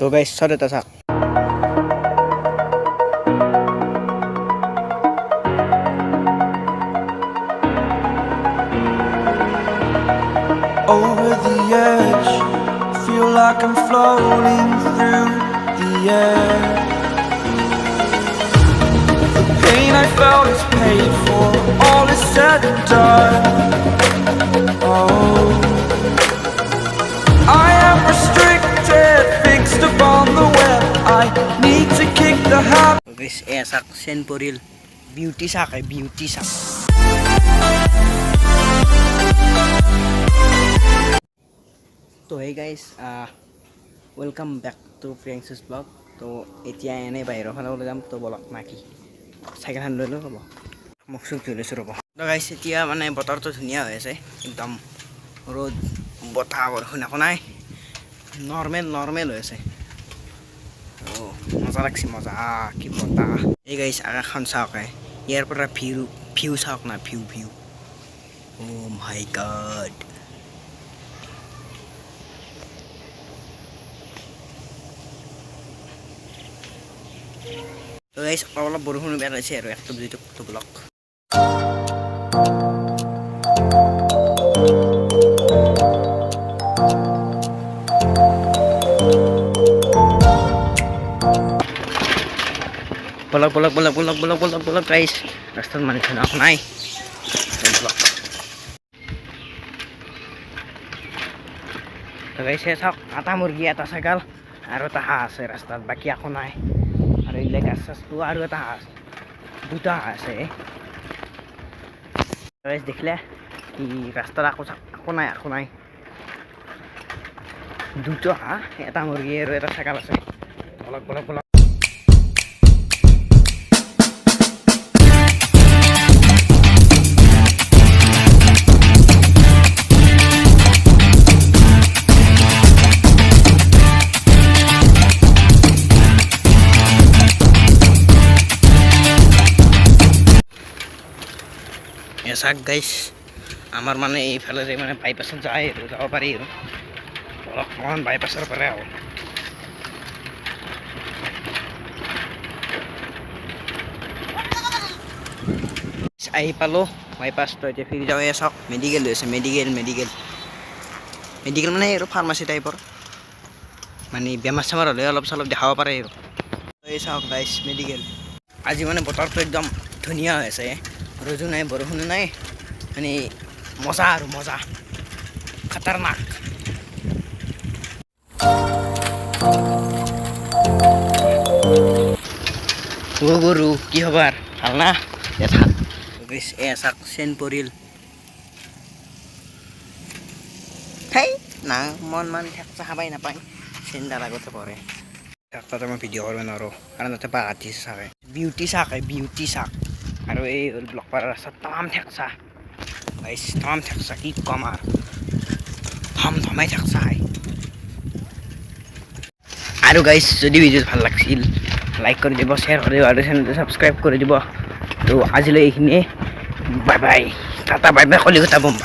তো গাইস সরে তা থাক over the edge, feel like I'm floating through the air. The pain I felt is paid for, all is said and done. Oh, I am restricted, fixed upon the web. I need to kick the habit. guys sak sen poril beauty sak beauty sak. তো hey guys welcome back to Priyangshu's vlog. তো এতিয়া এনে বাহিৰৰ ফালে ওলাই যাম তো বলক নাকি চাইকেল হান লৈ ল'ব মোক চুক ধৰিছোঁ ৰ'ব তো গাইছ এতিয়া মানে বতৰটো ধুনীয়া হৈ আছে একদম ৰ'দ বতাহ বৰষুণ একো নাই নৰ্মেল হৈ আছে ও মজা লাগছে মজা কি বতাহ এই গাইছ আকাশখন চাওক ইয়াৰ পৰা ভিউ চাওক না ভিউ ও মাই গড তো গাইছ অলপ বৰষুণ বেৰাইছে আৰু একটা দুইটা ব্লক বলক গাইছ ৰাস্তাত মানুহ নাই তো গাইছ চাওক এটা মুৰ্গী এটা ছাগাল আৰু এটা হাঁহ আছে ৰাস্তাত বাকী একো নাই আৰু এইবিলাক গাছ চাছটো আৰু এটা হাঁহ আছে দুটা হাঁহ আছে দেখিলে কি ৰাস্তাত একো নাই দুটা হাঁহ এটা মুৰ্গী আৰু এটা ছাগাল আছে বলক চাক গাইছ আমাৰ মানে এইফালে যে মানে বাইপাছত যায় আৰু যাব পাৰি আৰু অলপমান বাইপাছৰ পৰা আহোঁ আহি পালোঁ বাইপাছটো এতিয়া ফিৰি যাওঁ চাওক মেডিকেল হৈছে মেডিকেল মানে আৰু ফাৰ্মাচী টাইপৰ মানে বেমাৰ চেমাৰ হ'লে অলপ চলপ দেখাব পাৰে আৰু এই চাওক গাইছ মেডিকেল আজি মানে বতৰটো একদম ধুনীয়া হৈ আছে ৰ'দো নাই বৰষুণো নাই মানে মজা আৰু মজা খাতাৰনাক গৰু কি খবৰ ভাল না চাক চেন পৰিল হেই না মন ঠেকচা খাবাই নাপায় চেনডাল আগতে পৰে তাতে মই ভিডিঅ' কৰিব নোৱাৰোঁ কাৰণ তাতে বাগাতি চাকে বিউটি চাক আৰু এই ব্লক পাৰ ৰাস্তাত তাম ঠেকচা কি কম আৰু ধমাই ঠেকচা আৰু গাইছ যদি ভিডিঅ'টো ভাল লাগিছিল লাইক কৰি দিব শ্বেয়াৰ কৰি দিব আৰু চেনেলটো ছাবস্ক্ৰাইব কৰি দিব তো আজিলৈ এইখিনিয়ে bye bye tata bye bye Kolkata Bombay